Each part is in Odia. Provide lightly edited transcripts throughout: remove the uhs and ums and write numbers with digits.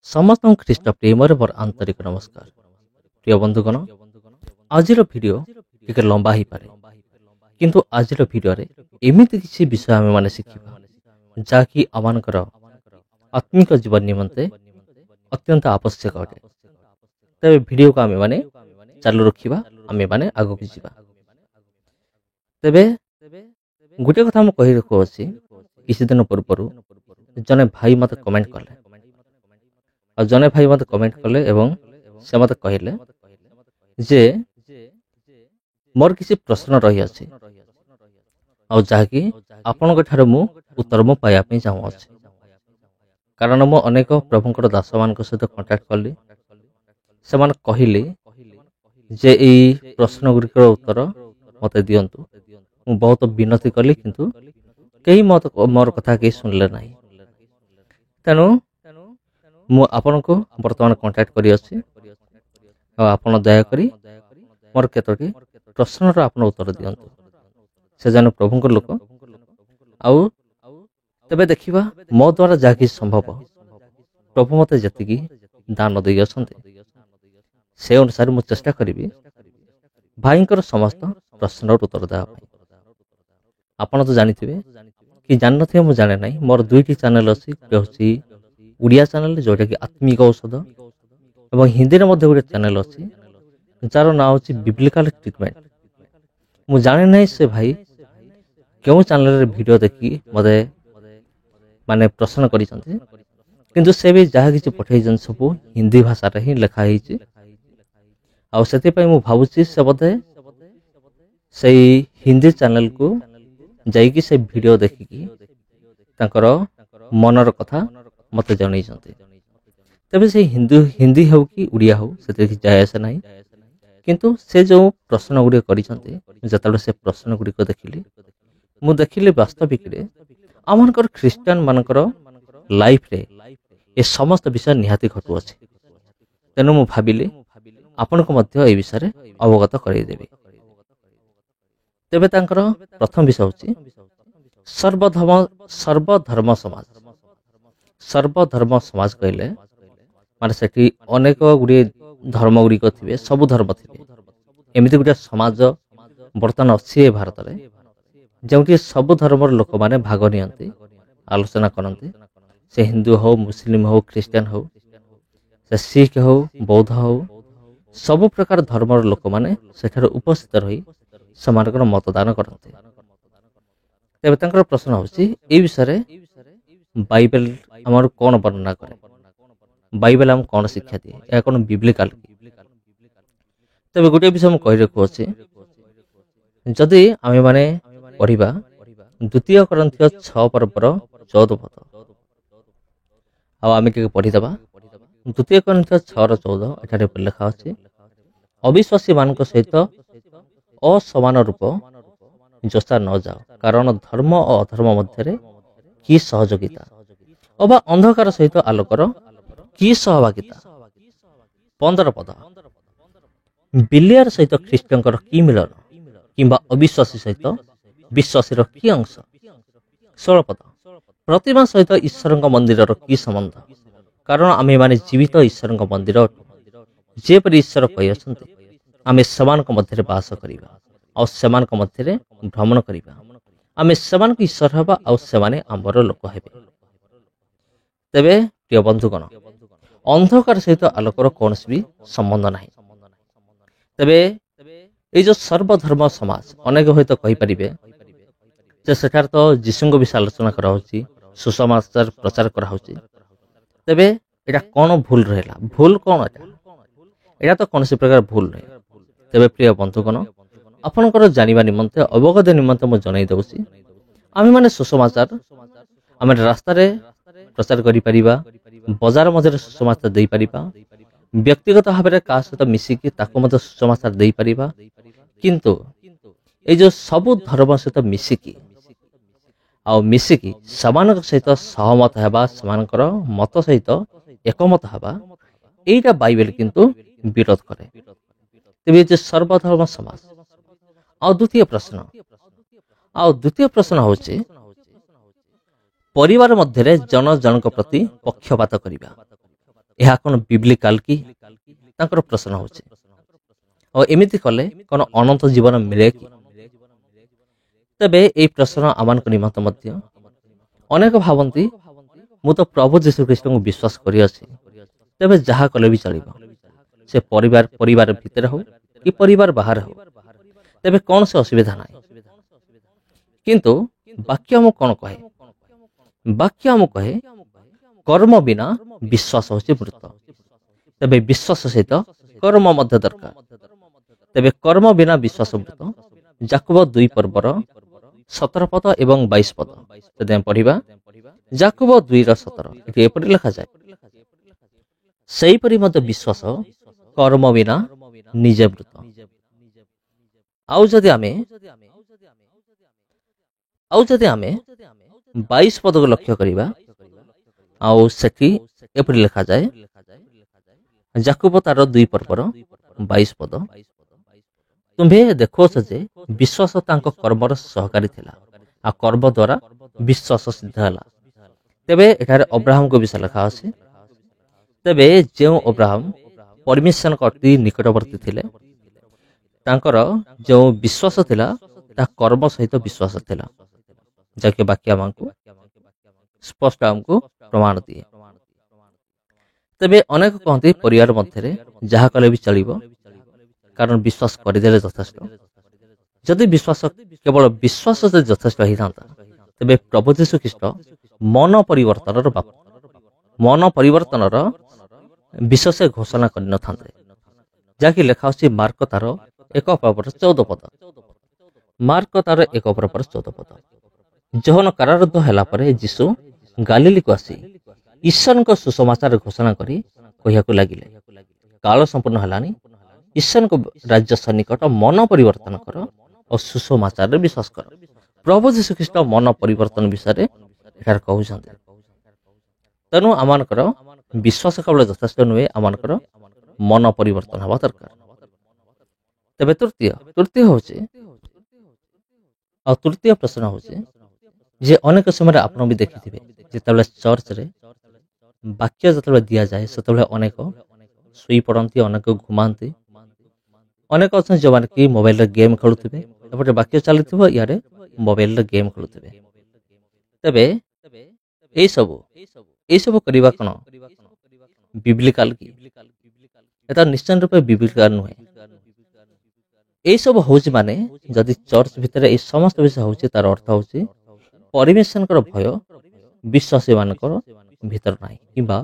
समस्त ख्रीष्ट प्रेमर मोर आंतरिक नमस्कार। प्रिय बंधुगण, आज भिडियो टिके लंबा ही पारे, किंतु आज भिडियो एमती किसी विषय आम मैंने शिखा जहाँकि आमर आत्मिक जीवन निमंते अत्यंत आवश्यक अटे। तेरे भिडियो को आम मैंने चालू रखा, आम मैंने आग को जीवा। तेबे गोटे कथा मुझे कही रखुच्छी, किसी दिन पूर्व जने भाई मत कमेंट कले और जने भाई मत कमेंट कले एवं से मत कहले जे मोर किसी प्रश्न रही अछि और जहाँकि आपण ठार मु उत्तर मु पाइबा चाहूँगी। कारण मु अनेक प्रभुंकर दास मान सहित कंटाक्ट कली, से कहले जे यही प्रश्न गुड़िकर उत्तर मत दिंतु। मु बहुत विनती कली किंतु कई मत मोर कथा कहीं सुनले ना। तेणु मु आपण को वर्तमान कंटाक्ट करी अछि और आपण दयाकोरी मोर केतोटी प्रश्नर आपण उत्तर दिंतु। से जन प्रभुंकर लोक आउ तेबे देखिबा मो द्वारा जहा कि संभव प्रभु मत जति दान दे से अनुसार मु चेष्टा करी भाईंकर समस्त प्रश्नर उत्तर देवा। आपण तो जानी कि जान थे मुझे जाने ना, मोर दुईटी चैनल अच्छी हूँ उड़िया चैनल जोटा कि आत्मिक औषध और हिंदी में गोटे चैनल अच्छी जार ना हूँ बिब्लिकल ट्रिटमेंट। मुझे जाने ना से भाई क्यों चैनल वीडियो देखी मत माने प्रश्न कर किंतु से भी जहाँ कि पठे सब हिंदी भाषा ही लिखाई से भावुची से बोधे से हिंदी चैनल को जाइकी से वीडियो देखिकी तांकर मनर कथा मत जन। तेबे से हिंदी हो कि उड़िया हो से जाए आसे ना, किंतु से जो प्रश्न गुड़िक कर से प्रश्न गुड़िक देखिली मु देखिली वास्तविक आमर ख्रीस्टान मानकर लाइफ रे ए समस्त विषय निहाती घटुअछि। तेणु मु भाविली आपण को मध्य ए विषय अवगत करदेवी। तेबे तांकर प्रथम विषय होछि सर्वधर्म समाज। सर्वधर्म समाज कहले माने सेठी अनेक गुडी धर्म गुड़िक थे, सबु धर्म थे। एमती गोटे समाज बर्तमान अच्छी भारत में जो सबु धर्म लोक मैंने भाग नि आलोचना करते। से हिंदू हो, मुस्लिम हो, ख्रीस्टान हो, से सिख हो, बौद्ध हो, सबु प्रकार धर्म लोक मैंने सेठार उपस्थित रही समानकर मतदान करते। तेबे तांकर प्रश्न होछि ए विषय बाइबल आमर कौन वर्णना करे, बाइबल आम कौन शिक्षा दिए, या कौन बिब्लिकल। तेबे गोटे विषय मुझे कही रखुच्छी, जदि आमे माने पढ़िबा द्वितीय कोरिन्थियो 6 पर्वर 14 पद आम के पढ़ीदबा। द्वितीय कोरिन्थियो 6:14 एठारे लिखा अछि, अविश्वासी मान सहित असमान रूप जोसा न जाओ, कारण धर्म और अधर्म मध्य कि सहयोगिता अबा अंधकार सहित आलोकर कि सहभागिता। 15 पद, बिलियर सहित ख्रीष्टंकर कि मिलन किंबा अविश्वासी सहित विश्वासी कि अंश। 16 पद, प्रतिमा सहित ईश्वर मंदिर कि संबंध, कारण आमे माने जीवित ईश्वर मंदिर जेपरि ईश्वर कही आमे समान मध्य बास करिबा और समान मध्य भ्रमण करिबा। आमे समान ईश्वर हवा और सेमाने आंबर लोक हेबे। तेबे प्रिय बंधुगण, अंधकार सहित आलोकर कौन भी संबंध नहीं। तेबे ये जो सर्वधर्म समाज अनेक हूँ कही पारे जे सेठार तो जीशु विषय आलोचना कराउछि, सुसमाचार प्रचार कराउछि। तेबे एटा कौन भूल रहा, भूल कौन एटा तो कौन प्रकार भूल नहीं। तेबे प्रिय बंधुगण, आपणकर जानिबा निमंते अवगत निमंते मु जणाई दउछि, आमे माने सुसमाचार आमे रास्ता रे प्रचार करि परिबा, बाजार मध्य सुसमाचार दे परिबा, व्यक्तिगत भाव में का सहित मिसिकी ताको मध्य सुसमाचार दे परिबा। किंतु ए जो सबु धर्म सहित मिसिकी आउ मिसिकी समान सहित सहमत हेबा, समानकर मत सहित एकमत हेबा, एटा बाइबल किंतु विरोध करे। तेबे जे सर्वधर्म समाज आ द्वितीय प्रश्न होछि परिवार मध्य जन जनक प्रति पक्षपात करिबा। ଏହା କ'ଣ ବିବ୍ଲିକାଲ କି? ତାଙ୍କର ପ୍ରଶ୍ନ ହେଉଛି। ଆଉ ଏମିତି କଲେ କ'ଣ ଅନନ୍ତ ଜୀବନ ମିଳେ କି? ତେବେ ଏହି ପ୍ରଶ୍ନ ଆମମାନଙ୍କ ନିମନ୍ତେ ମଧ୍ୟ ଅନେକ ଭାବନ୍ତି, ମୁଁ ତ ପ୍ରଭୁ ଯୀଶୁଖ୍ରୀଷ୍ଟଙ୍କୁ ବିଶ୍ୱାସ କରିଅଛି, ତେବେ ଯାହା କଲେ ବି ଚଳିବ, ସେ ପରିବାର ଭିତରେ ହଉ କି ପରିବାର ବାହାରେ ହଉ, ତେବେ କୌଣସି ଅସୁବିଧା ନାହିଁ। କିନ୍ତୁ ବାକ୍ୟ ଆମକୁ କ'ଣ କହେ? ବାକ୍ୟ ଆମକୁ କହେ କର୍ମ ବିନା ବିଶ୍ୱାସ ହେଉଛି ମୃତ। ତେବେ ବିଶ୍ୱାସ ସହିତ କର୍ମ ମଧ୍ୟ ଦରକାର। ତେବେ କର୍ମ ବିନା ବିଶ୍ୱାସ ମୃତ। ଯାକୁବ 2 ପର୍ବର 17 ପଦ ଏବଂ 22 ପଦ ଯଦି ଆମେ ପଢିବା, ଯାକୁବ 2:17 ଏଠି ଏପରି ଲେଖାଯାଏ, ସେହିପରି ମଧ୍ୟ ବିଶ୍ୱାସ କର୍ମ ବିନା ନିଜେ ମୃତ। ଆଉ ଯଦି ଆମେ 22 ପଦକୁ ଲକ୍ଷ୍ୟ କରିବା, ଆଉ ସେଠି ଏପରି ଲେଖାଯାଏ, ଯାକୁବ ତାର 2 ପର୍ବର 22 ପଦ, ତୁମ୍ଭେ ଦେଖୁଅଛ ଯେ ବିଶ୍ୱାସ ତାଙ୍କ କର୍ମର ସହକାରୀ ଥିଲା, ଆଉ କର୍ମ ଦ୍ୱାରା ବିଶ୍ୱାସ ସିଦ୍ଧ ହେଲା। ତେବେ ଏଠାରେ ଅବ୍ରାହମଙ୍କ ବିଷୟ ଲେଖା ଅଛି। ତେବେ ଯେଉଁ ଅବ୍ରାହମ ପରମେଶ୍ୱରଙ୍କ ଅତି ନିକଟବର୍ତ୍ତୀ ଥିଲେ, ତାଙ୍କର ଯେଉଁ ବିଶ୍ୱାସ ଥିଲା ତାହା କର୍ମ ସହିତ ବିଶ୍ୱାସ ଥିଲା, ଯାହାକି ବାକ୍ୟ ଆମକୁ ସ୍ପଷ୍ଟ ଆମକୁ ପ୍ରମାଣ ଦିଏ। ତେବେ ଅନେକ କହନ୍ତି ପରିବାର ମଧ୍ୟରେ ଯାହା କଲେ ବି ଚଳିବ, କାରଣ ବିଶ୍ୱାସ କରିଦେଲେ ଯଥେଷ୍ଟ। ଯଦି ବିଶ୍ୱାସ କେବଳ ବିଶ୍ୱାସ ଯଦି ଯଥେଷ୍ଟ ହେଇଥାନ୍ତା, ତେବେ ପ୍ରଭୁ ଯୀଶୁଖ୍ରୀଷ୍ଟ ମନ ପରିବର୍ତ୍ତନର ବିଷୟ ସେ ଘୋଷଣା କରିନଥାନ୍ତେ, ଯାହାକି ଲେଖା ଅଛି ମାର୍କ ତାର 1 ପର୍ବର 14 ପଦ। ମାର୍କ ତାର 1 ପର୍ବର 14 ପଦ। ଯୋହନ କାରାରୁଦ୍ଧ ହେଲା ପରେ ଯୀଶୁ ଗାଲିଲକୁ ଆସି ଈଶ୍ୱରଙ୍କ ସୁସମାଚାର ଘୋଷଣା କରି କହିବାକୁ ଲାଗିଲେ, କାଳ ସମ୍ପୂର୍ଣ୍ଣ ହେଲାଣି, ଈଶ୍ୱରଙ୍କ ରାଜ୍ୟ ସନ୍ନିକଟ, ମନ ପରିବର୍ତ୍ତନ କର ଓ ସୁସମାଚାରରେ ବିଶ୍ୱାସ କର। ପ୍ରଭୁ ଯୀଶୁଖ୍ରୀଷ୍ଟ ମନ ପରିବର୍ତ୍ତନ ବିଷୟରେ ଏଠାରେ କହୁଛନ୍ତି। ତେଣୁ ଆମମାନଙ୍କର ବିଶ୍ୱାସ କେବଳ ଯଥେଷ୍ଟ ନୁହେଁ, ଆମମାନଙ୍କର ମନ ପରିବର୍ତ୍ତନ ହେବା ଦରକାର। ତେବେ ତୃତୀୟ ହେଉଛି, ଆଉ ତୃତୀୟ ପ୍ରଶ୍ନ ହେଉଛି ଯେ ଅନେକ ସମୟରେ ଆପଣ ବି ଦେଖିଥିବେ, ଯେତେବେଳେ ଚର୍ଚ୍ଚରେ ବାକ୍ୟ ଯେତେବେଳେ ଦିଆଯାଏ, ସେତେବେଳେ ଅନେକ ଶୋଇପଡ଼ନ୍ତି, ଅନେକ ଘୁମାନ୍ତି, ଅନେକ ଅଛନ୍ତି ଯେଉଁମାନେ କି ମୋବାଇଲରେ ଗେମ୍ ଖେଳୁଥିବେ, ଏପଟେ ବାକ୍ୟ ଚାଲିଥିବ, ଇଆଡ଼େ ମୋବାଇଲରେ ଗେମ୍ ଖେଳୁଥିବେ। ତେବେ ଏଇସବୁ କରିବା କ'ଣ ବିବ୍ଲିକାଲ କି? ଏଟା ନିଶ୍ଚୟ ରୂପେ ବିବ୍ଲିକାଲ ନୁହେଁ। ଏଇସବୁ ହେଉଛି ମାନେ ଯଦି ଚର୍ଚ୍ଚ ଭିତରେ ଏଇ ସମସ୍ତ ବିଷୟ ହେଉଛି, ତାର ଅର୍ଥ ହେଉଛି ପରମେଶ୍ୱରଙ୍କର ଭୟ ବିଶ୍ୱାସୀ ମାନଙ୍କର ଭିତରେ ନାହିଁ, କିମ୍ବା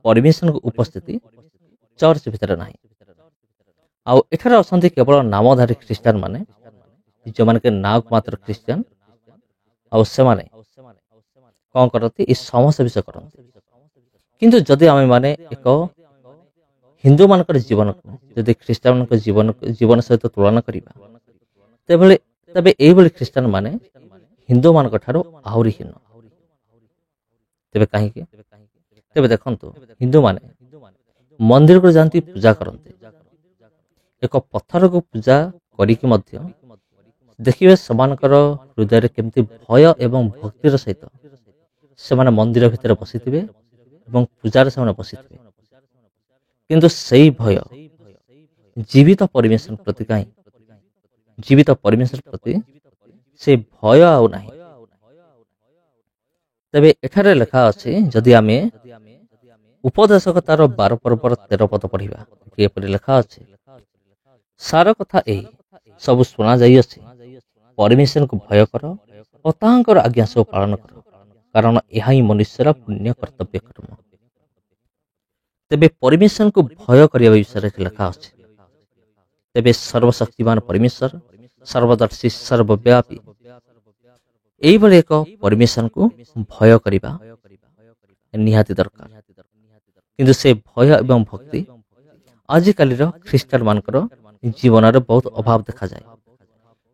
ପରମେଶ୍ୱରଙ୍କ ଉପସ୍ଥିତି ଚର୍ଚ୍ଚ ଭିତରେ ନାହିଁ। ଆଉ ଏଠାରେ ଅଛନ୍ତି କେବଳ ନାମଧାରୀ ଖ୍ରୀଷ୍ଟିଆନ ମାନେ, ଯେଉଁମାନେ କି ନାଁକୁ ମାତ୍ର ଖ୍ରୀଷ୍ଟିଆନ, ଆଉ ସେମାନେ କ'ଣ କରନ୍ତି? ଏ ସମସ୍ତ ବିଷୟ କରନ୍ତି। କିନ୍ତୁ ଯଦି ଆମେ ମାନେ ଏକ ହିନ୍ଦୁମାନଙ୍କର ଜୀବନକୁ ଯଦି ଖ୍ରୀଷ୍ଟିଆନଙ୍କ ଜୀବନ ସହିତ ତୁଳନା କରିବା, ତେବେ ଏଇଭଳି ଖ୍ରୀଷ୍ଟିଆନ ମାନେ ହିନ୍ଦୁମାନଙ୍କ ଠାରୁ ଆହୁରି ହୀନ। ତେବେ କାହିଁକି? ତେବେ ଦେଖନ୍ତୁ, ହିନ୍ଦୁମାନେ ମନ୍ଦିରକୁ ଯାଆନ୍ତି, ପୂଜା କରନ୍ତି, ଏକ ପଥରକୁ ପୂଜା କରିକି ମଧ୍ୟ ଦେଖିବେ ସେମାନଙ୍କର ହୃଦୟରେ କେମିତି ଭୟ ଏବଂ ଭକ୍ତିର ସହିତ ସେମାନେ ମନ୍ଦିର ଭିତରେ ବସିଥିବେ ଏବଂ ପୂଜାରେ ସେମାନେ ବସିଥିବେ। କିନ୍ତୁ ସେଇ ଭୟ ଜୀବିତ ପରମେଶ୍ୱର ପ୍ରତି କାହିଁ? ଜୀବିତ ପରମେଶ୍ୱର ପ୍ରତି ସେ ଭୟ ଆଉ ନାହିଁ। ତେବେ ଏଠାରେ ଲେଖା ଅଛି, ଯଦି ଆମେ ଉପଦେଶକତାର 12 ପର୍ବର 13 ପଦ ପଢିବା, ଏପରି ଲେଖା ଅଛି, ସାର କଥା ଏହି ସବୁ ଶୁଣା ଯାଇଅଛି, ପରମେଶ୍ୱରଙ୍କୁ ଭୟ କର ଓ ତାହାଙ୍କର ଆଜ୍ଞା ସବୁ ପାଳନ କର, କାରଣ ଏହା ହିଁ ମନୁଷ୍ୟର ପୁଣ୍ୟ କର୍ତ୍ତବ୍ୟ କର୍ମ। ତେବେ ପରମେଶ୍ୱରଙ୍କୁ ଭୟ କରିବା ବିଷୟରେ ଲେଖା ଅଛି। ତେବେ ସର୍ବଶକ୍ତିମାନ ପରମେଶ୍ୱର, ସର୍ବଦର୍ଶୀ, ସର୍ବବ୍ୟାପୀ, ଏଇଭଳି ଏକ ପରମେଶ୍ୱରଙ୍କୁ ଭୟ କରିବା ନିହାତି ଦରକାର। କିନ୍ତୁ ସେ ଭୟ ଏବଂ ଭକ୍ତି ଆଜିକାଲିର ଖ୍ରୀଷ୍ଟିଆନ ମାନଙ୍କର ଜୀବନରେ ବହୁତ ଅଭାବ ଦେଖାଯାଏ।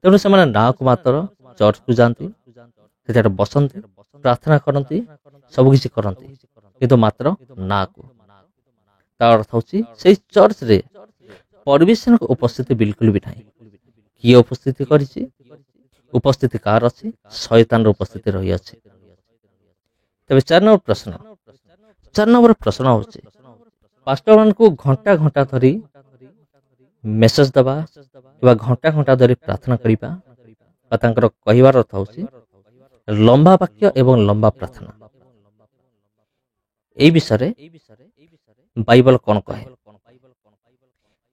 ତେଣୁ ସେମାନେ ନାଁକୁ ମାତ୍ର ଚର୍ଚ୍ଚକୁ ଯାଆନ୍ତି, ସେଠାରେ ବସନ୍ତି, ପ୍ରାର୍ଥନା କରନ୍ତି, ସବୁକିଛି କରନ୍ତି, କିନ୍ତୁ ମାତ୍ର ନାଁକୁ। ତାର ଅର୍ଥ ହେଉଛି ସେଇ ଚର୍ଚ୍ଚରେ ପରମେଶ୍ୱରଙ୍କ ଉପସ୍ଥିତି ବିଲକୁଲ ବି ନାହିଁ। କିଏ ଉପସ୍ଥିତି କରିଛି? ଉପସ୍ଥିତି କାହାର ଅଛି? ଶୟତାନର ଉପସ୍ଥିତି ରହିଅଛି। ତେବେ 4 ନମ୍ବର ପ୍ରଶ୍ନ ହେଉଛି, ପାଷ୍ଟର ମାନଙ୍କୁ ଘଣ୍ଟା ଘଣ୍ଟା ଧରି ମେସେଜ ଦେବା କିମ୍ବା ଘଣ୍ଟା ଘଣ୍ଟା ଧରି ପ୍ରାର୍ଥନା କରିବା ବା ତାଙ୍କର କହିବାର ଅର୍ଥ ହେଉଛି ଲମ୍ବା ବାକ୍ୟ ଏବଂ ଲମ୍ବା ପ୍ରାର୍ଥନା। এই ବିଷୟରେ ବାଇବଲ କ'ଣ କହେ?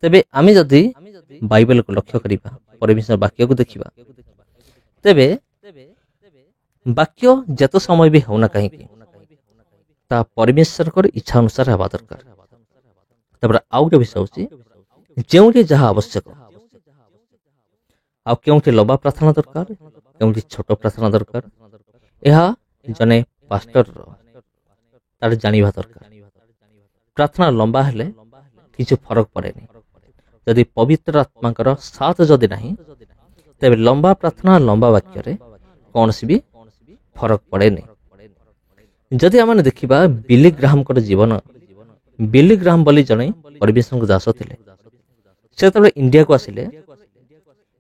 ତେବେ ଆମେ ଯଦି ବାଇବଲକୁ ଲକ୍ଷ୍ୟ କରିବା, ପରମେଶ୍ୱର ବାକ୍ୟକୁ ଦେଖିବା, ତେବେ ବାକ୍ୟ ଯେତେ ସମୟ ବି ହେଉନା କାହିଁକି ତାହା ପରମେଶ୍ୱରଙ୍କର ଇଚ୍ଛା ଅନୁସାରେ ହେବା ଦରକାର। ତାପରେ ଆଉ ଗୋଟେ ବିଷୟ ହେଉଛି ଯେଉଁଠି ଯାହା ଆବଶ୍ୟକ, ଆଉ କେଉଁଠି ଲମ୍ବା ପ୍ରାର୍ଥନା ଦରକାର, କେଉଁଠି ଛୋଟ ପ୍ରାର୍ଥନା ଦରକାର, ଏହା ଜଣେ ପାଷ୍ଟରର ତାର ଜାଣିବା ଦରକାର। ପ୍ରାର୍ଥନା ଲମ୍ବା ହେଲେ କିଛି ଫରକ ପଡ଼େନି। ଯଦି ପବିତ୍ର ଆତ୍ମାଙ୍କର ସାଥ ଯଦି ନାହିଁ, ତେବେ ଲମ୍ବା ପ୍ରାର୍ଥନା ଲମ୍ବା ବାକ୍ୟରେ କୌଣସି ବି ଫରକ ପଡ଼େନି। ଯଦି ଆମେ ଦେଖିବା ବିଲି ଗ୍ରାହାମଙ୍କର ଜୀବନ, ବିଲି ଗ୍ରାହାମ ବୋଲି ଜଣେ ପରମେଶ୍ୱରଙ୍କ ଦାସ ଥିଲେ। ସେ ଯେତେବେଳେ ଇଣ୍ଡିଆକୁ ଆସିଲେ,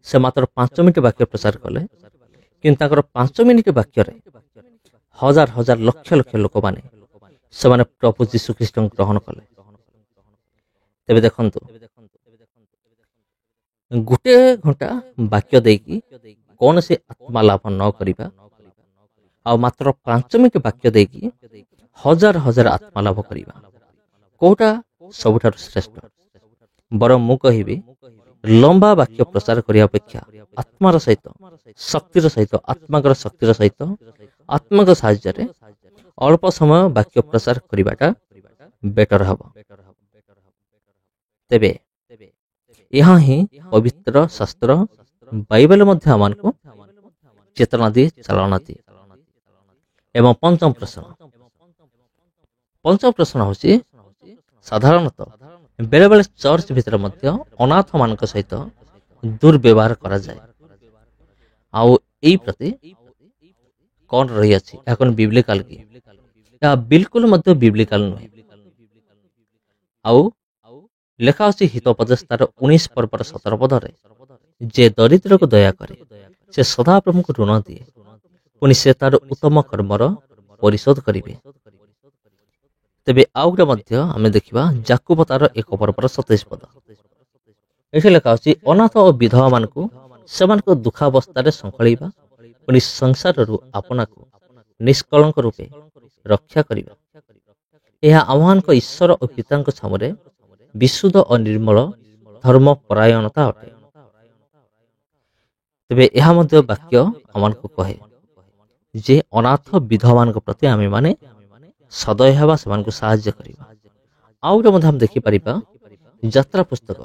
ସେ ମାତ୍ର 5 ମିନିଟ ବାକ୍ୟ ପ୍ରଚାର କଲେ, କିନ୍ତୁ ତାଙ୍କର 5 ମିନିଟ ବାକ୍ୟରେ ହଜାର ହଜାର ଲକ୍ଷ ଲକ୍ଷ ଲୋକମାନେ ସେମାନେ ପ୍ରଭୁ ଯୀଶୁଖ୍ରୀଷ୍ଟଙ୍କୁ ଗ୍ରହଣ କଲେ। ତେବେ ଦେଖନ୍ତୁ, ଗୋଟିଏ ଘଣ୍ଟା ବାକ୍ୟ ଦେଇକି କୌଣସି ଆତ୍ମା ଲାଭ ନ କରିବା ଆଉ ମାତ୍ର 5 ମିନିଟ ବାକ୍ୟ ଦେଇକି ହଜାର ହଜାର ଆତ୍ମା ଲାଭ କରିବା, କୋଉଟା ସବୁଠାରୁ ଶ୍ରେଷ୍ଠ? ବରଂ ମୁଁ କହିବି, ଲମ୍ବା ବାକ୍ୟ ପ୍ରଚାର କରିବା ଅପେକ୍ଷା ଆତ୍ମାର ସହିତ, ଶକ୍ତିର ସହିତ, ଆତ୍ମାଙ୍କର ଶକ୍ତିର ସହିତ, ଆତ୍ମାଙ୍କ ସାହାଯ୍ୟରେ ଅଳ୍ପ ସମୟ ବାକ୍ୟ ପ୍ରଚାର କରିବାଟା ବେଟର ହେବ। ତେବେ ଏହା ହିଁ ପବିତ୍ର ଶାସ୍ତ୍ର ବାଇବେଲ ମଧ୍ୟ ଆମମାନଙ୍କୁ ଚେତନା ଦିଏ, ଚାଳନା ଦିଏ। ଏବଂ ପଞ୍ଚମ ପ୍ରଶ୍ନ ହେଉଛି, ସାଧାରଣତଃ ବେଳେବେଳେ ଚର୍ଚ୍ଚ ଭିତରେ ମଧ୍ୟ ଅନାଥ ମାନଙ୍କ ସହିତ ଦୁର୍ବ୍ୟବହାର କରାଯାଏ, ଆଉ ଏଇ ପ୍ରତି କ'ଣ ରହିଅଛି? ଏହା କ'ଣ ବିବ୍ଲିକାଲ କି? ଏହା ବିଲକୁଲ ମଧ୍ୟ ବିବ୍ଲିକାଲ ନୁହେଁ। ଆଉ ଲେଖା ଅଛି ହିତୋପଦେଶତାର 19 ପର୍ବର 17 ପଦରେ, ଯେ ଦରିଦ୍ରକୁ ଦୟା କରେ ସେ ସଦାପ୍ରଭୁଙ୍କୁ ଋଣ ଦିଏ, ପୁଣି ସେ ତାର ଉତ୍ତମ କର୍ମର ପରିଶୋଧ କରିବେ। ତେବେ ଆଉ ଗୋଟେ ମଧ୍ୟ ଆମେ ଦେଖିବା ଯାକୁବ ତାର 1 ପର୍ବର 27 ପଦ। ଏଠି ଲେଖା ଅଛି, ଅନାଥ ଓ ବିଧବା ମାନଙ୍କୁ ସେମାନଙ୍କ ଦୁଃଖାବସ୍ଥାରେ ସଂକଳେଇବା, ପୁଣି ସଂସାରରୁ ଆପଣାକୁ ନିଷ୍କଳଙ୍କ ରୂପେ ରକ୍ଷା କରିବା। ଏହା ଆମମାନଙ୍କ ଈଶ୍ୱର ଓ ପିତାଙ୍କ ସାମରେ ବିଶୁଦ୍ଧ ଓ ନିର୍ମଳ ଧର୍ମ ପରାୟଣତା ଅଟେ। ତେବେ ଏହା ମଧ୍ୟ ବାକ୍ୟ ଆମମାନଙ୍କୁ କହେ ଯେ ଅନାଥ ବିଧବାମାନଙ୍କ ପ୍ରତି ଆମେ ମାନେ ସଦୟ ହେବା, ସେମାନଙ୍କୁ ସାହାଯ୍ୟ କରିବା। ଆଉ ଗୋଟେ ମଧ୍ୟ ଆମେ ଦେଖିପାରିବା ଯାତ୍ରା ପୁସ୍ତକ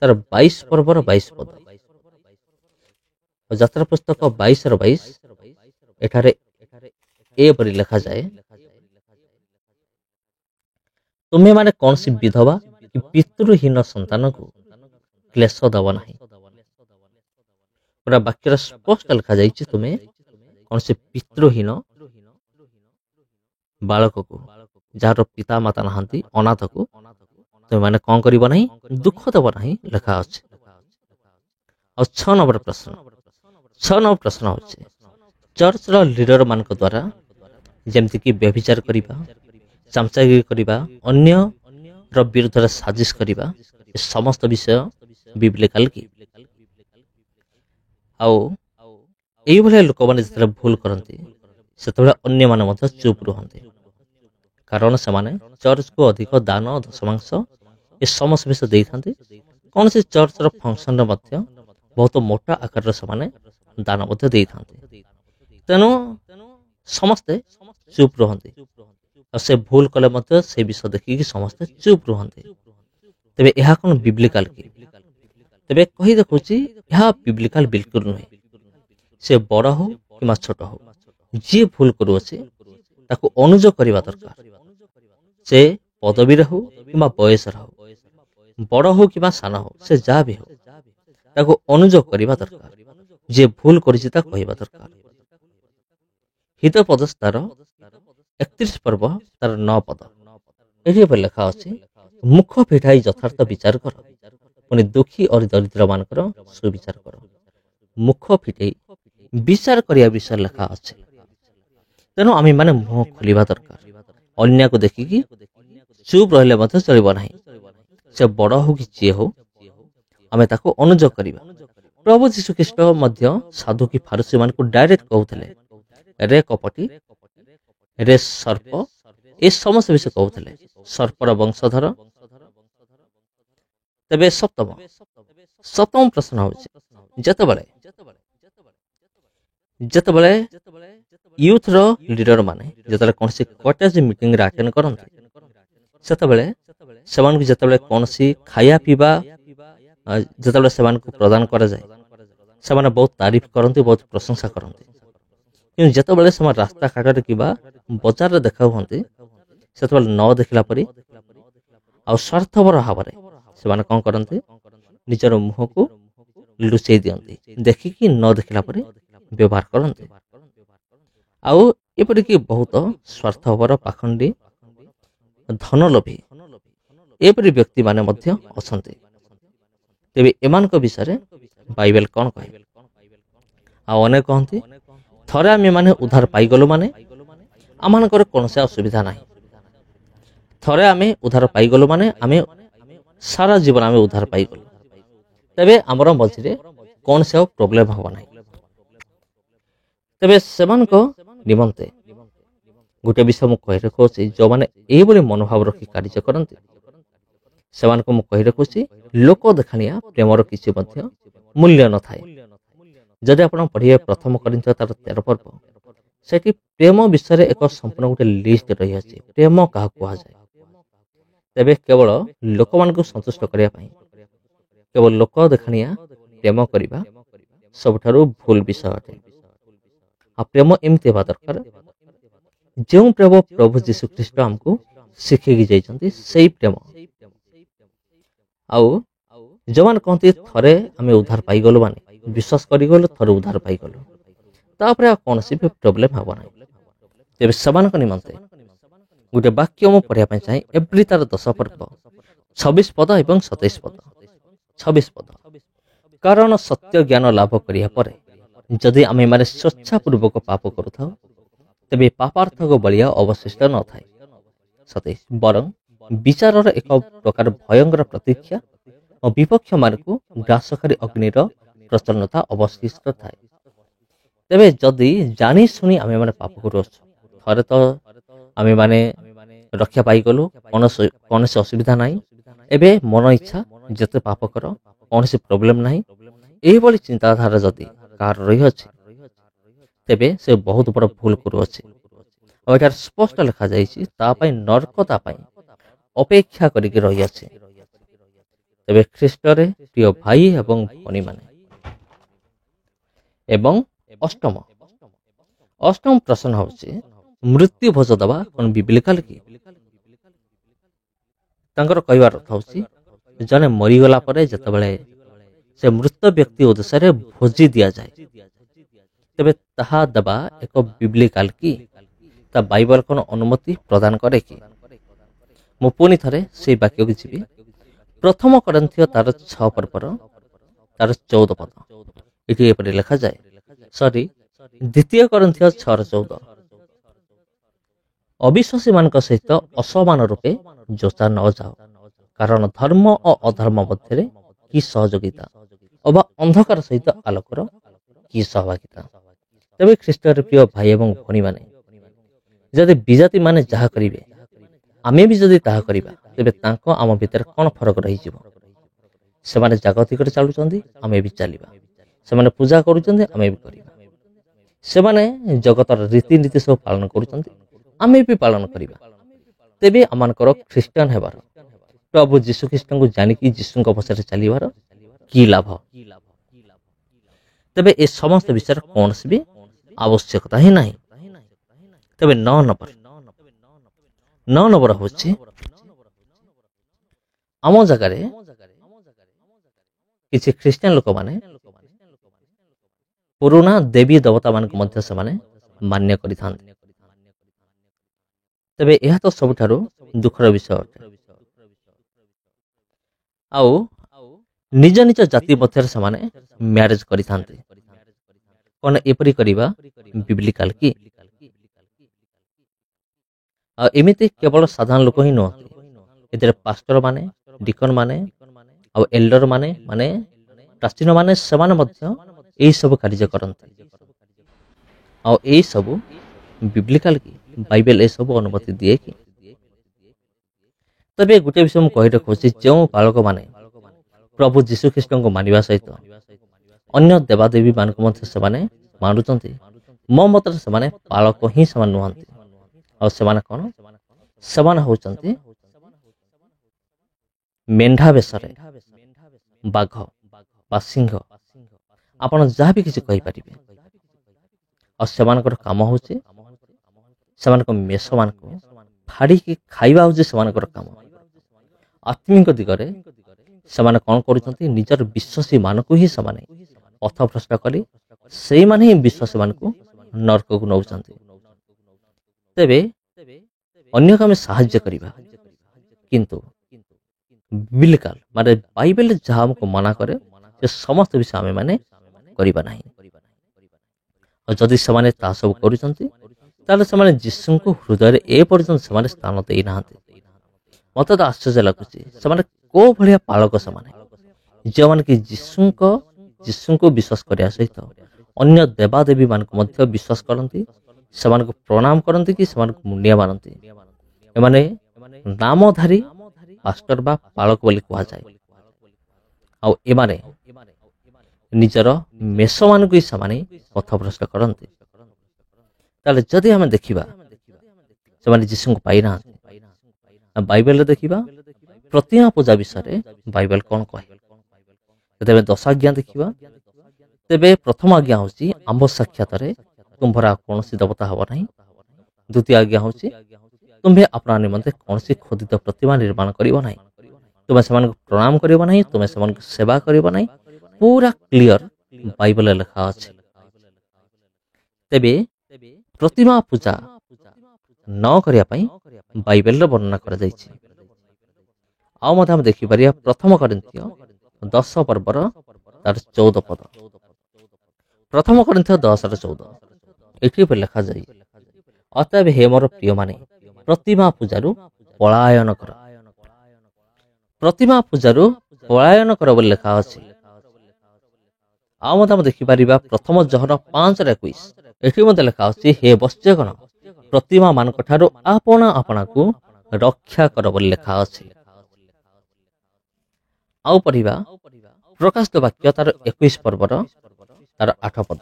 ତାର 22 ପର୍ବର 22 ପଦ। ଯାତ୍ରା ପୁସ୍ତକ 22ର 22 ଏଠାରେ ଏପରି ଲେଖାଯାଏ, ତୁମେମାନେ କୌଣସି ବିଧବା କି ପିତୃହୀନ ସନ୍ତାନକୁ କ୍ଲେଶ ଦେବ ନାହିଁ। ପୁରା ବାକ୍ୟରେ ସ୍ପଷ୍ଟ ଲେଖାଯାଇଛି, ତୁମେ କୌଣସି ପିତୃହୀନ ବାଳକକୁ, ଯାହାର ପିତା ମାତା ନାହାନ୍ତି, ଅନାଥକୁ ତୁମେମାନେ କ'ଣ କରିବ ନାହିଁ? ଦୁଃଖ ଦେବ ନାହିଁ ଲେଖା ଅଛି। ଆଉ 6 ନମ୍ବର ପ୍ରଶ୍ନ ହେଉଛି, ଚର୍ଚ୍ଚର ଲିଡର ମାନଙ୍କ ଦ୍ୱାରା ଯେମିତିକି ବ୍ୟଭିଚାର କରିବା, ଚାମଚାଗିରି କରିବା, ଅନ୍ୟର ବିରୁଦ୍ଧରେ ସାଜିଶ କରିବା, ଏ ସମସ୍ତ ବିଷୟ ବିବ୍ଲିକାଲ କି? ଆଉ ଏଇଭଳିଆ ଲୋକମାନେ ଯେତେବେଳେ ଭୁଲ କରନ୍ତି, ସେତେବେଳେ ଅନ୍ୟମାନେ ମଧ୍ୟ ଚୁପ୍ ରୁହନ୍ତି, କାରଣ ସେମାନେ ଚର୍ଚ୍ଚକୁ ଅଧିକ ଦାନ ଦଶମାଂଶ ଏ ସମସ୍ତ ବିଷୟ ଦେଇଥାନ୍ତି। କୌଣସି ଚର୍ଚ୍ଚର ଫଙ୍କସନରେ ମଧ୍ୟ ବହୁତ ମୋଟା ଆକାରରେ ସେମାନେ ଦାନ ମଧ୍ୟ ଦେଇଥାନ୍ତି। ତେଣୁ ସମସ୍ତେ ଚୁପ୍ ରୁହନ୍ତି, ଆଉ ସେ ଭୁଲ କଲେ ମଧ୍ୟ ସେ ବିଷୟ ଦେଖିକି ସମସ୍ତେ ଚୁପ୍ ରୁହନ୍ତି। ତେବେ ଏହା କ'ଣ ବିବ୍ଲିକାଲ କି? ତେବେ କହି ଦେଖୁଛି, ଏହା ବିବ୍ଲିକାଲ ବିଲକୁଲ ନୁହେଁ। ସେ ବଡ଼ ହଉ କିମ୍ବା ଛୋଟ ହଉ, ଯିଏ ଭୁଲ କରୁଅଛି ତାକୁ ଅନୁଯୋଗ କରିବା ଦରକାର। ସେ ପଦବୀରେ ହଉ କିମ୍ବା ବୟସରେ ହଉ, ବଡ଼ ହଉ କିମ୍ବା ସାନ ହଉ, ସେ ଯାହା ବି ହଉ, ତାକୁ ଅନୁଯୋଗ କରିବା ଦରକାର। ଯିଏ ଭୁଲ କରିଛି ତାକୁ କହିବା ଦରକାର। ହିତୋପଦେଶତାର 31 ପର୍ବ ତାର 9 ପଦ। ଏଠି ଏପରି ଲେଖା ଅଛି, ମୁଖ ଫିଟାଇ ଯଥାର୍ଥ ବିଚାର କର, ପୁଣି ଦୁଃଖୀ ଓ ଦରିଦ୍ର ମାନଙ୍କର ସୁବିଚାର କର। ମୁଖ ଫିଟେଇ ବିଚାର କରିବା ବିଷୟରେ ଲେଖା ଅଛି। ତେଣୁ ଆମେ ମାନେ ମୁହଁ ଖୋଲିବା ଦରକାର। ଅନ୍ୟକୁ ଦେଖିକି ଚୁପ୍ ରହିଲେ ମଧ୍ୟ ଚଳିବ ନାହିଁ। ସେ ବଡ଼ ହଉ କି ଯିଏ ହଉ ଆମେ ତାକୁ ଅନୁଯୋଗ କରିବା। ପ୍ରଭୁ ଯୀଶୁଖ୍ରୀଷ୍ଟ ମଧ୍ୟ ସାଧୁ କି ଫାରୁସୀମାନଙ୍କୁ ଡାଇରେକ୍ଟ କହୁଥିଲେ, ରେ କପଟି, ରେ ସର୍ପ, ଏ ସମସ୍ତ ବିଷୟ କହୁଥିଲେ, ସର୍ପର ବଂଶଧର। ତେବେ ସପ୍ତମ ପ୍ରଶ୍ନ ହେଉଛି, ଯେତେବେଳେ ୟୁଥର ଲିଡର ମାନେ ଯେତେବେଳେ କୌଣସି କଟେଜ ମିଟିଂରେ ଆଟେଣ୍ଡ କରନ୍ତି, ସେତେବେଳେ ସେମାନଙ୍କୁ ଯେତେବେଳେ କୌଣସି ଖାଇବା ପିଇବା ଯେତେବେଳେ ସେମାନଙ୍କୁ ପ୍ରଦାନ କରାଯାଏ, ସେମାନେ ବହୁତ ତାରିଫ କରନ୍ତି, ବହୁତ ପ୍ରଶଂସା କରନ୍ତି। କିନ୍ତୁ ଯେତେବେଳେ ସେମାନେ ରାସ୍ତାଘାଟରେ କିମ୍ବା ବଜାରରେ ଦେଖା ହୁଅନ୍ତି, ସେତେବେଳେ ନ ଦେଖିଲା ପରି ଆଉ ସ୍ୱାର୍ଥପର ଭାବରେ ସେମାନେ କ'ଣ କରନ୍ତି, ନିଜର ମୁହଁକୁ ଲୁଚେଇ ଦିଅନ୍ତି, ଦେଖିକି ନ ଦେଖିଲା ପରି ବ୍ୟବହାର କରନ୍ତି। ଆଉ ଏପରିକି ବହୁତ ସ୍ୱାର୍ଥପର, ପାଖଣ୍ଡୀ, ଧନଲୋଭୀ ଏପରି ବ୍ୟକ୍ତିମାନେ ମଧ୍ୟ ଅଛନ୍ତି। ତେବେ ଏମାନଙ୍କ ବିଷୟରେ ବାଇବେଲ କ'ଣ କହେ? ଆଉ ଅନେକ କହନ୍ତି, ଥରେ ଆମେମାନେ ଉଦ୍ଧାର ପାଇଗଲୁ ମାନେ ଆମମାନଙ୍କର କୌଣସି ଅସୁବିଧା ନାହିଁ। ଥରେ ଆମେ ଉଦ୍ଧାର ପାଇଗଲୁ ମାନେ ଆମେ ସାରା ଜୀବନ ଆମେ ଉଦ୍ଧାର ପାଇଗଲୁ, ତେବେ ଆମର ମଝିରେ କୌଣସି ଆଉ ପ୍ରୋବ୍ଲେମ ହେବ ନାହିଁ। ତେବେ ସେମାନଙ୍କ ନିମନ୍ତେ ଗୋଟେ ବିଷୟ ମୁଁ କହି ରଖୁଅଛି, ଯେଉଁମାନେ ଏହିଭଳି ମନୋଭାବ ରଖି କାର୍ଯ୍ୟ କରନ୍ତି, ସେମାନଙ୍କୁ ମୁଁ କହି ରଖୁଛି, ଲୋକ ଦେଖାଣିଆ ପ୍ରେମର କିଛି ମଧ୍ୟ ମୂଲ୍ୟ ନଥାଏ। ଯଦି ଆପଣ ପଢ଼ିବେ 1 Corinthians ତାର 13 ପର୍ବ, ସେଠି ପ୍ରେମ ବିଷୟରେ ଏକ ସମ୍ପୂର୍ଣ୍ଣ ଗୋଟେ ଲିଷ୍ଟ ରହିଅଛି, ପ୍ରେମ କାହାକୁ କୁହାଯାଏ। ତେବେ କେବଳ ଲୋକମାନଙ୍କୁ ସନ୍ତୁଷ୍ଟ କରିବା ପାଇଁ କେବଳ ଲୋକ ଦେଖାଣିଆ ପ୍ରେମ କରିବା ସବୁଠାରୁ ଭୁଲ ବିଷୟ ଅଟେ। ଆଉ ପ୍ରେମ ଏମିତି ହେବା ଦରକାର, ଯେଉଁ ପ୍ରେମ ପ୍ରଭୁ ଯୀଶୁଖ୍ରୀଷ୍ଟ ଆମକୁ ଶିଖେଇକି ଯାଇଛନ୍ତି, ସେଇ ପ୍ରେମ। ଆଉ ଯେଉଁମାନେ କହନ୍ତି ଥରେ ଆମେ ଉଦ୍ଧାର ପାଇଗଲୁ ମାନେ ବିଶ୍ୱାସ କରିଗଲୁ, ଥରେ ଉଦ୍ଧାର ପାଇଗଲୁ, ତାପରେ ଆଉ କୌଣସି ବି ପ୍ରୋବ୍ଲେମ ହେବ ନାହିଁ। ତେବେ ସେମାନଙ୍କ ନିମନ୍ତେ ଗୋଟେ ବାକ୍ୟ ମୁଁ ପଢ଼ିବା ପାଇଁ ଚାହେଁ, ଏଭ୍ରି ତାର 10 ପର୍ବ 26 ପଦ ଏବଂ 27 ପଦ। 26 ପଦ, କାରଣ ସତ୍ୟ ଜ୍ଞାନ ଲାଭ କରିବା ପରେ ଯଦି ଆମେମାନେ ସ୍ୱଚ୍ଛାପୂର୍ବକ ପାପ କରୁଥାଉ, ତେବେ ପାପାର୍ଥକ ବଳିଆ ଅବଶିଷ୍ଟ ନଥାଏ। 27, ବରଂ ବିଚାରର ଏକ ପ୍ରକାର ଭୟଙ୍କର ପ୍ରତୀକ୍ଷା ଓ ବିପକ୍ଷମାନଙ୍କୁ ଗ୍ରାସକାରୀ ଅଗ୍ନିର ପ୍ରଚନ୍ନତା ଅବଶିଷ୍ଟ ଥାଏ। ତେବେ ଯଦି ଜାଣି ଶୁଣି ଆମେମାନେ ପାପ କରୁଅଛୁ, ଥରେ ତ ଆମେମାନେ ରକ୍ଷା ପାଇଗଲୁ, କୌଣସି ଅସୁବିଧା ନାହିଁ, ଏବେ ମନ ଇଚ୍ଛା ଯେତେ ପାପ କର, କୌଣସି ପ୍ରୋବ୍ଲେମ ନାହିଁ, ଏହିଭଳି ଚିନ୍ତାଧାରା ଯଦି କାହାର ରହିଅଛି, ତେବେ ସେ ବହୁତ ବଡ଼ ଭୁଲ କରୁଅଛି। ଆଉ ଏଠାରେ ସ୍ପଷ୍ଟ ଲେଖାଯାଇଛି, ତା ପାଇଁ ନର୍କ ତା ପାଇଁ ଅପେକ୍ଷା କରିକି ରହିଅଛି। ତେବେ ଖ୍ରୀଷ୍ଟରେ ପ୍ରିୟ ଭାଇ ଏବଂ ଭଉଣୀମାନେ, ଏବଂ ଅଷ୍ଟମ ପ୍ରଶ୍ନ ହେଉଛି, ମୃତ୍ୟୁ ଭୋଜ ଦେବା କ'ଣ ବିବ୍ଲିକାଲ କି? ତାଙ୍କର କହିବାର ଅର୍ଥ ହେଉଛି, ଜଣେ ମରିଗଲା ପରେ ଯେତେବେଳେ ସେ ମୃତ ବ୍ୟକ୍ତି ଉଦ୍ଦେଶ୍ୟରେ ଭୋଜି ଦିଆଯାଏ, ତେବେ ତାହା ଦେବା ଏକ ବିବ୍ଲିକାଲ କି? ତା ବାଇବଲ କ'ଣ ଅନୁମତି ପ୍ରଦାନ କରେ କି? ମୁଁ ପୁଣି ଥରେ ସେଇ ବାକ୍ୟକୁ ଯିବି। 1 Corinthians ତାର 6 ପର୍ବର ତାର 14 ପଦ, ଏଠି ଏପରି ଲେଖାଯାଏ, 2 Corinthians 6:14, ଅବିଶ୍ୱାସୀମାନଙ୍କ ସହିତ ଅସମାନ ରୂପେ ଯୋଚା ନ ଯାଅ, କାରଣ ଧର୍ମ ଓ ଅଧର୍ମ ମଧ୍ୟରେ କି ସହଯୋଗିତା, ଅବା ଅନ୍ଧକାର ସହିତ ଆଲୋକର କି ସହଭାଗିତା। ତେବେ ଖ୍ରୀଷ୍ଟରେ ପ୍ରିୟ ଭାଇ ଏବଂ ଭଉଣୀମାନେ, ଯଦି ବିଜାତିମାନେ ଯାହା କରିବେ ଆମେ ବି ଯଦି ତାହା କରିବା, ତେବେ ତାଙ୍କ ଆମ ଭିତରେ କ'ଣ ଫରକ ରହିଯିବ? ସେମାନେ ଜାଗତିକରେ ଚାଲୁଛନ୍ତି, ଆମେ ବି ଚାଲିବା। ସେମାନେ ପୂଜା କରୁଛନ୍ତି, ଆମେ ବି କରିବା। ସେମାନେ ଜଗତର ରୀତିନୀତି ସବୁ ପାଳନ କରୁଛନ୍ତି, ଆମେ ବି ପାଳନ କରିବା। ତେବେ ଆମମାନଙ୍କର ଖ୍ରୀଷ୍ଟିଆନ ହେବାର, ପ୍ରଭୁ ଯୀଶୁଖ୍ରୀଷ୍ଟଙ୍କୁ ଜାଣିକି ଯୀଶୁଙ୍କ ପଛରେ ଚାଲିବାର କି ଲାଭ? ତେବେ ଏ ସମସ୍ତ ବିଷୟରେ କୌଣସି ବି ଆବଶ୍ୟକତା ହିଁ ନାହିଁ। ତେବେ 9 ନମ୍ବର ହେଉଛି, ଆମ ଜାଗାରେ କିଛି ଖ୍ରୀଷ୍ଟିଆନ ଲୋକମାନେ ପୁରୁଣା ଦେବୀ ଦେବତା ମାନଙ୍କୁ ମଧ୍ୟ ସେମାନେ ମାନ୍ୟ କରିଥାନ୍ତି। ତେବେ ଏହା ତ ସବୁଠାରୁ ଦୁଃଖର ବିଷୟ ଅଟେ। ଆଉ ନିଜ ନିଜ ଜାତି ମଧ୍ୟରେ ସେମାନେ ମ୍ୟାରେଜ କରିଥାନ୍ତି। କ'ଣ ଏପରି କରିବା ବିବ୍ଲିକାଲ କି? ଆଉ ଏମିତି କେବଳ ସାଧାରଣ ଲୋକ ହିଁ ନୁହନ୍ତି, ଏଥିରେ ପାଷ୍ଟର ମାନେ, ଡିକନ ମାନେ ଆଉ ଏଲ୍ଡର ମାନେ ମାନେ ପ୍ରାଚୀନ ମାନେ ସେମାନେ ମଧ୍ୟ ଏଇ ସବୁ କାର୍ଯ୍ୟ କରନ୍ତି। ଆଉ ଏଇ ସବୁ ବିବ୍ଲିକାଲ କି ବାଇବେଲ ଏସବୁ ଅନୁମତି ଦିଏ କି? ତେବେ ଗୋଟେ ବିଷୟ ମୁଁ କହି ରଖୁଛି, ଯେଉଁ ବାଳକମାନେ ପ୍ରଭୁ ଯୀଶୁଖ୍ରୀଷ୍ଟଙ୍କୁ ମାନିବା ସହିତ ଅନ୍ୟ ଦେବାଦେବୀ ମାନଙ୍କୁ ମଧ୍ୟ ସେମାନେ ମାନୁଛନ୍ତି, ମୋ ମତରେ ସେମାନେ ବାଳକ ହିଁ ସେମାନେ ନୁହନ୍ତି। ଆଉ ସେମାନେ କଣ? ସେମାନେ ହଉଛନ୍ତି ମେଣ୍ଢା ବେଶରେ ବାଘ ବା ସିଂହ, ଆପଣ ଯାହା ବି କିଛି କହିପାରିବେ। ଆଉ ସେମାନଙ୍କର କାମ ହଉଛି ସେମାନଙ୍କ ମେଷମାନଙ୍କୁ ଫାଡ଼ିକି ଖାଇବା ହଉଛି ସେମାନଙ୍କର କାମ। ଆତ୍ମିକ ଦିଗରେ ସେମାନେ କଣ କରୁଛନ୍ତି? ନିଜର ବିଶ୍ୱାସୀ ମାନଙ୍କୁ ହିଁ ସେମାନେ ପଥଭ୍ରଷ୍ଟ କରି ସେଇମାନେ ହିଁ ବିଶ୍ୱାସୀମାନଙ୍କୁ ନର୍କକୁ ନେଉଛନ୍ତି। ତେବେ ଅନ୍ୟକୁ ଆମେ ସାହାଯ୍ୟ କରିବା, କିନ୍ତୁ ବିବ୍ଲିକାଲ ମାନେ ବାଇବେଲରେ ଯାହା ଆମକୁ ମନା କରେ ସେ ସମସ୍ତ ବିଷୟ ଆମେ ମାନେ କରିବା ନାହିଁ। ଆଉ ଯଦି ସେମାନେ ତାହା ସବୁ କରୁଛନ୍ତି, ତାହେଲେ ସେମାନେ ଯୀଶୁଙ୍କୁ ହୃଦୟରେ ଏ ପର୍ଯ୍ୟନ୍ତ ସେମାନେ ସ୍ଥାନ ଦେଇନାହାନ୍ତି। ମତେ ତ ଆଶ୍ଚର୍ଯ୍ୟ ଲାଗୁଛି, ସେମାନେ କୋଉ ଭଳିଆ ପାଳକ ସେମାନେ, ଯେଉଁମାନେ କି ଯୀଶୁଙ୍କୁ ବିଶ୍ୱାସ କରିବା ସହିତ ଅନ୍ୟ ଦେବାଦେବୀ ମାନଙ୍କୁ ମଧ୍ୟ ବିଶ୍ୱାସ କରନ୍ତି, ସେମାନଙ୍କୁ ପ୍ରଣାମ କରନ୍ତି କି ସେମାନଙ୍କୁ ମୁଣ୍ଡିଆ ମାରନ୍ତି। ଏମାନେ ନାମଧାରୀ ପାଷ୍ଟର ବା ପାଳକ ବୋଲି କୁହାଯାଏ। ଆଉ ଏମାନେ ନିଜର ମେଷମାନଙ୍କୁ ହିଁ ସେମାନେ ପଥଭ୍ରଷ୍ଟ କରନ୍ତି। ତାହେଲେ ଯଦି ଆମେ ଦେଖିବା ସେମାନେ ଯୀଶୁଙ୍କୁ ପାଇନାହାନ୍ତି, ବାଇବେଲରେ ଦେଖିବା ପ୍ରତିମା ପୂଜା ବିଷୟରେ ବାଇବେଲ କଣ କହେ। ତେବେ 10 ଆଜ୍ଞା ଦେଖିବା। ତେବେ ପ୍ରଥମ ଆଜ୍ଞା ହେଉଛି ଆମ୍ଭ ସାକ୍ଷାତରେ ତୁମ୍ଭର କୌଣସି ଦେବତା ହେବ ନାହିଁ। ଦ୍ୱିତୀୟ ଆଜ୍ଞା ହେଉଛି ତୁମ୍ଭେ ଆପଣା ନିମନ୍ତେ କୌଣସି ଖୋଦିତ ପ୍ରତିମା ନିର୍ମାଣ କରିବ ନାହିଁ। ତୁମେ ସେମାନଙ୍କୁ ପ୍ରଣାମ କରିବ ନାହିଁ, ତୁମେ ସେମାନଙ୍କୁ ସେବା କରିବ ନାହିଁ। ପୁରା କ୍ଲିଅର ବାଇବେଲରେ ଲେଖା ଅଛି। ତେବେ ପ୍ରତିମା ପୂଜା ନ କରିବା ପାଇଁ ବାଇବେଲରେ ବର୍ଣ୍ଣନା କରାଯାଇଛି। ଆଉ ମଧ୍ୟ ଆମେ ଦେଖିପାରିବା ପ୍ରଥମ କରିନ୍ଥୀୟ 10 ପର୍ବର ତାର 14 ପଦ। ପ୍ରଥମ କରିନ୍ଥୀୟ 10:14 ଏଠି ଲେଖାଯାଏ, ଅତଏବ ହେ ମୋର ପ୍ରିୟମାନେ ପ୍ରତିମା ପୂଜାରୁ ପଳାୟନ କର। ପ୍ରତିମା ପୂଜାରୁ ପଳାୟନ କର ବୋଲି ଲେଖା ଅଛି। ଆଉ ମଧ୍ୟ ଆମେ ଦେଖିପାରିବା ପ୍ରଥମ ଯୋହନ 5:21 ଏଠି ମଧ୍ୟ ଲେଖା ଅଛି, ହେ ବତ୍ସଗଣ ପ୍ରତିମା ମାନଙ୍କ ଠାରୁ ଆପଣା ଆପଣାକୁ ରକ୍ଷା କର ବୋଲି ଲେଖା ଅଛି। ଆଉ ପଢିବା ପ୍ରକାଶିତ ବାକ୍ୟ ତାର 21 ପର୍ବର ତାର 8 ପଦ।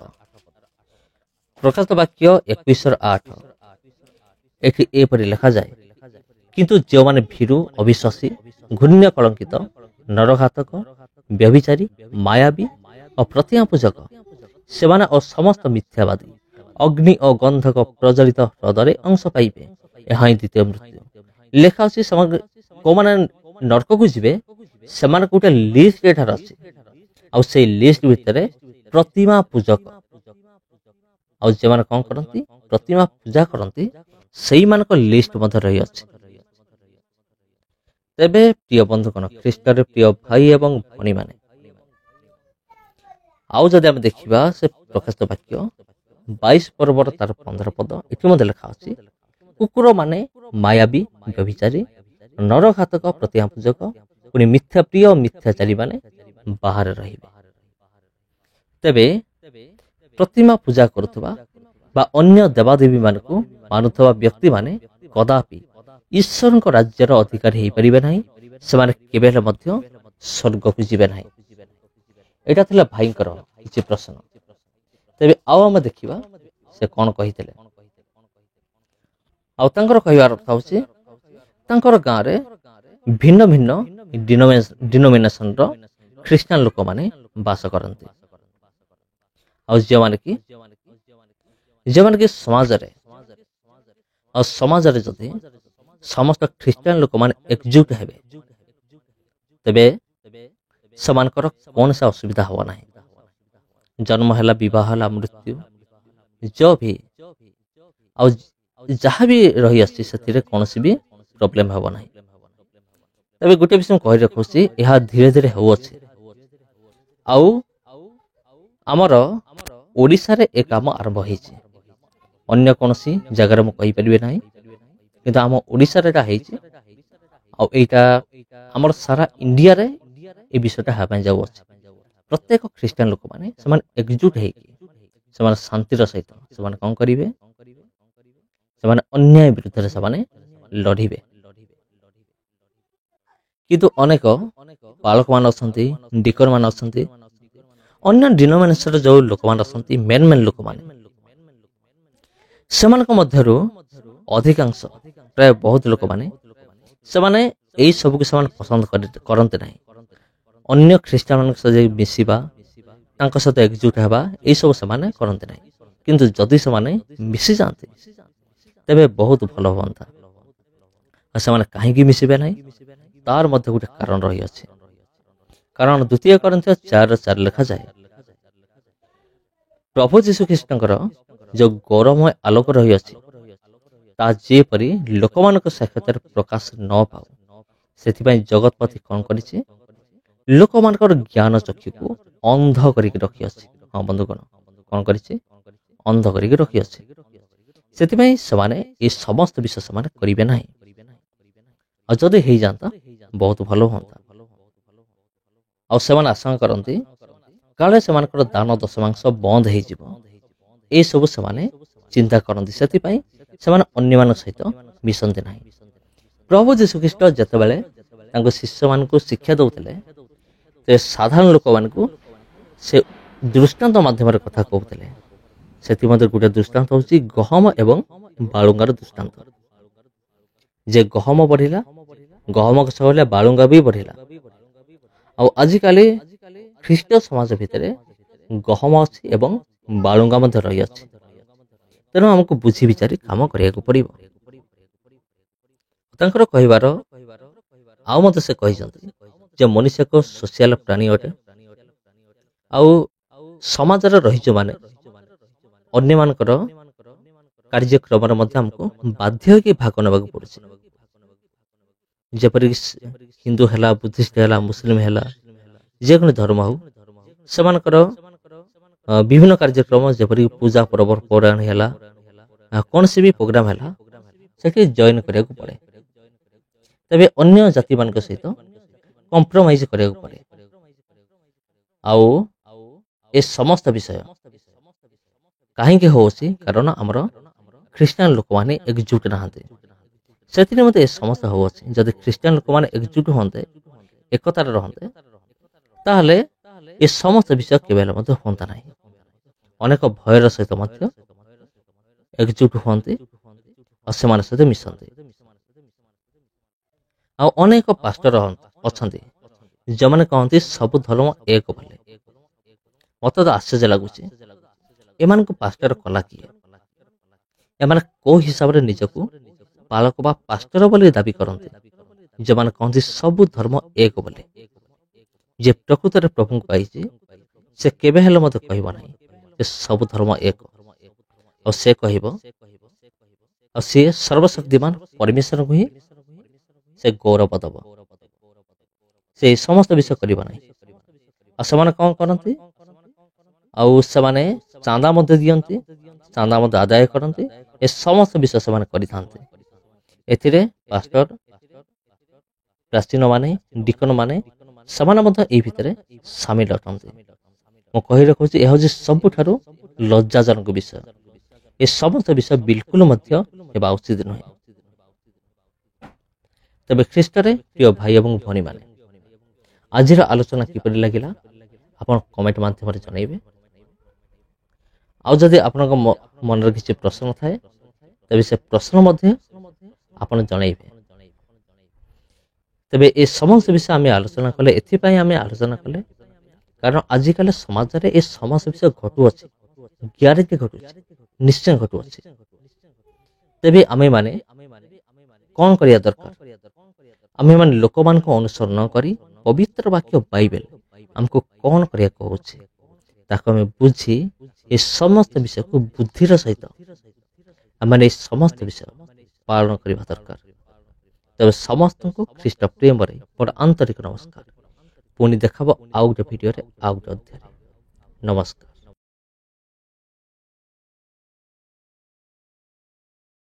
ପ୍ରକାଶିତ ବାକ୍ୟ 21:8 ଏଠି ଏପରି ଲେଖାଯାଏ, କିନ୍ତୁ ଯେଉଁମାନେ ଭୀରୁ, ଅବିଶ୍ୱାସୀ, ଘୃଣ୍ୟ, କଳଙ୍କିତ, ନରଘାତକ, ବ୍ୟଭିଚାରୀ, ମାୟାବୀ ଓ ପ୍ରତିମା ପୂଜକ, ସେମାନେ ଓ ସମସ୍ତ ମିଥ୍ୟାବାଦୀ ଅଗ୍ନି ଓ ଗନ୍ଧକ ପ୍ରଜ୍ୱଳିତ ହ୍ରଦରେ ଅଂଶ ପାଇବେ। ଏହା ହିଁ ଦ୍ୱିତୀୟ ମୃତ୍ୟୁ। ଲେଖା ଅଛି ସେମାନେ କୋଉମାନେ ନର୍କକୁ ଯିବେ, ସେମାନଙ୍କ ଗୋଟେ ଲିଷ୍ଟ ଏଠାରେ ଅଛି। ଆଉ ସେଇ ଲିଷ୍ଟ ଭିତରେ ପ୍ରତିମା ପୂଜକ ଆଉ ଯେଉଁମାନେ କଣ କରନ୍ତି, ପ୍ରତିମା ପୂଜା କରନ୍ତି, ସେଇମାନଙ୍କ ଲିଷ୍ଟ ମଧ୍ୟ ରହିଅଛି। ତେବେ ପ୍ରିୟ ବନ୍ଧୁଗଣ, ଖ୍ରୀଷ୍ଟରେ ପ୍ରିୟ ଭାଇ ଏବଂ ଭଉଣୀମାନେ, ଆଉ ଯଦି ଆମେ ଦେଖିବା ସେ ପ୍ରକାଶିତ ବାକ୍ୟ 22 ପର୍ବର ତାର 15 ପଦ ଏଠି ମଧ୍ୟ ଲେଖା ଅଛି, କୁକୁର ମାନେ, ମାୟାବୀ, ବ୍ୟଭିଚାରୀ, ନରଘାତକ, ପ୍ରତିମା ପୂଜକ, ପୁଣି ମିଥ୍ୟା ପ୍ରିୟ ଓ ମିଥ୍ୟାଚାରୀ ମାନେ ବାହାରେ ରହିବେ। ତେବେ ପ୍ରତିମା ପୂଜା କରୁଥିବା ବା ଅନ୍ୟ ଦେବାଦେବୀ ମାନଙ୍କୁ ମାନୁଥିବା ବ୍ୟକ୍ତିମାନେ କଦାପି ଈଶ୍ୱରଙ୍କ ରାଜ୍ୟର ଅଧିକାରୀ ହେଇପାରିବେ ନାହିଁ। ସେମାନେ କେବେ ହେଲେ ମଧ୍ୟ ସ୍ୱର୍ଗକୁ ଯିବେ ନାହିଁ। ଏଇଟା ଥିଲା ଭାଇଙ୍କର କିଛି ପ୍ରଶ୍ନ। ତେବେ ଆଉ ଆମେ ଦେଖିବା ସେ କଣ କହିଥିଲେ। ଆଉ ତାଙ୍କର କହିବାର ଅର୍ଥ ହେଉଛି, ତାଙ୍କର ଗାଁରେ ଭିନ୍ନ ଭିନ୍ନ ଡିନୋମିନେସନର ଖ୍ରୀଷ୍ଟିଆନ ଲୋକମାନେ ବାସ କରନ୍ତି। ଆଉ ଯେଉଁମାନେ କି ସମାଜରେ ଯଦି ସମସ୍ତ ଖ୍ରୀଷ୍ଟିଆନ ଲୋକମାନେ ଏକଜୁଟ ହେବେ, ତେବେ ସେମାନଙ୍କର କୌଣସି ଅସୁବିଧା ହେବ ନାହିଁ। ଜନ୍ମ ହେଲା, ବିବାହ ହେଲା, ମୃତ୍ୟୁ ବି ଆଉ ଯାହା ବି ରହିଆସିଛି ସେଥିରେ କୌଣସି ବି ପ୍ରୋବ୍ଲେମ ହେବ ନାହିଁ। ତେବେ ଗୋଟେ ବିଷୟ ମୁଁ କହି ରଖୁଛି, ଏହା ଧୀରେ ଧୀରେ ହେଉଅଛି। ଆଉ ଆମର ଓଡ଼ିଶାରେ ଏ କାମ ଆରମ୍ଭ ହେଇଛି। ଅନ୍ୟ କୌଣସି ଜାଗାରେ ମୁଁ କହିପାରିବି ନାହିଁ, କିନ୍ତୁ ଆମ ଓଡ଼ିଶାରେ ଏଟା ହେଇଛି। आईटा आमर सारा इंडिया रे ए विषयटा हेबाई जाऊ अछि। प्रत्येक ख्रीस्टान लोक माने समान एकजुट हेकि समान शांतिर सहित समान कौन करिवे समान अन्याय विरुद्ध समान लड़िबे। किंतु अनेक पालक मान असंती डिकर मान असंती अन्य डिनोमिनेशन जो लोक मान असंती मेन मेन लोक माने सेमानक मध्यरु अधिकांश प्राय बहुत लोक माने सेमाने एई सब के समान पसंद करते नहीं। अन्य ख्रीस्टान मान सजे मिसिबा तांका सहित एकजुट हेबा एई सब सेमाने करते नहीं। किंतु जदि सेमाने मिसि जाते तेबे बहुत भलो होंता। सेमाने काहेकि मिसिबे नहीं तार मध्य गोटे कारण रही अछि। कारण द्वितीय कोरिन्थियो 4:4 लिखा जाए प्रभु यीशु ख्रीष्टकर जो गौरवमय आलोक रही अछि ता जेपरि लोकमानक साक्षात प्रकाश न पाऊ सेथिबाई जगतपति कौन करिछि लोकमानकर ज्ञान चक्षु को अंध करिक रखि अछि। हां बंधुगण कौन करिछि अंध करिक रखि अछि। सेथिबाई समाने ए समस्त विषय समाने करिवे नाही। आ जदि हेई जानता बहुत भलो होंता। आ सेमान आशा करंती काले सेमानकर दान दशमांश बंद हेई जिवो ए सब सेमाने चिंता करंती। सेथिबाई सेमान अन्य मान सहित मिसंती नाही। प्रभु यीशु ख्रीष्ट जतेबेले तांको शिष्य मान को शिक्षा दउतले ते साधारण लोक मान को से दृष्टांत माध्यम रे कथा कहउतले। सेति मध्ये गुटे दृष्टांत होची गहम एवं बालुंगार दृष्टांत। जे गहम बढ़िला गहम के सहले बालुंगा भी बढ़िला। आ आजि काली ख्रीस्ट समाज भितरे गहम अछि एवं बालुंगा मध्ये रही अछि। तेणु हमको बुझी विचारी काम करिया को पड़िबो। तांकर कहिबार आउ मते से कहिसंती जे मनुष्य को सोशल प्राणी अटे। आउ समाज रे रही जो माने अन्य मानकर कार्यक्रम रे मध्ये हमको बाध्य के भाग नेबाक पड़ुछि। जेपरि हिंदू हैला बुद्धिस्ट हैला मुस्लिम हैला जे कोन धर्म हो समानकर विभिन्न कार्यक्रम जेपरि पूजा पर्व पौराण हैला कौन से भी प्रोग्राम हैला सेठी जॉइन करिया को पड़े। तबे अन्य जाति मान के सहित कॉम्प्रोमाइज करिया को पड़े। आउ ए समस्त विषय काहे के होसी कारण हमर ख्रीस्टियन लोक माने एकजुट नहाते। सेति मते ए समस्या होसी जदि ख्रीस्टियन लोक माने एकजुट होंते एकता रे रहंते ताहले ए समस्त विषय केवल मते होंता नाही। अनेक भयर सहित मते एकजुट होंते असेमान सहित मिसंते। आ अनेक पास्टर अछंती जमाने कहंती सब धर्म एक भले। मते तो आश्चर्य लागुची एमान को पास्टर कला किए एमान को हिसाब रे निजको पालक बा पास्टर बोली दाबी करंती जमान कहंती सब धर्म एक बोले। जे प्रकृत रे प्रभु को पाइछि से केबे हेले मते कहबो नाही जे सब धर्म एक और से कहबो और से सर्वशक्तिमान परमेश्वर को ही से गौरव दबो। से समस्त विषय करिबो नाही। आ समान कौन करंती आउ समाने चांदा मध्ये दियंती चांदा मध्ये आदाय करंती ए समस्त विषय समान करिथांते। एथिरे पास्टर प्राचीन माने डिकन माने समान मध्ये ए भितरे शामिल अटंती। मो कहि रखुची एहो जे सबठारो लज्जाजनक विषय ए समस्त विषय बिल्कुल मध्य हेबा उचित नहे। तबे ख्रीष्ट रे प्रिय भाई एवं भनी माने आजिर आलोचना किपरि लागिला आपण कमेंट माध्यम रे जणाइबे। आउ जदि आपनक मन रे किछि प्रश्न थाए तबे से प्रश्न मध्ये आपण जणाइबे। तबे ए समस्त विषय आमे आलोचना कले एथि पय आमे आलोचना कले कारण आजि काले समाज रे ए समस्त विषय घटु अछि ग्यारंटी घटु निश्चय घटु अछि। तबे आमे माने कोन करिया दरकार आमे माने लोक मान को अनुसरण करी पवित्र वाक्य बाइबल हमको कोन करिया कहउछि ताको हमें बुझी ए समस्त विषय को बुद्धिर सहित आमे समस्त विषय पालन करबा दरकार। तबे समस्त को ख्रीष्ट प्रेम रे बड़ आंतरिक नमस्कार। पुनि देखाबो आउ वीडियो रे आउ अध्याय। नमस्कार।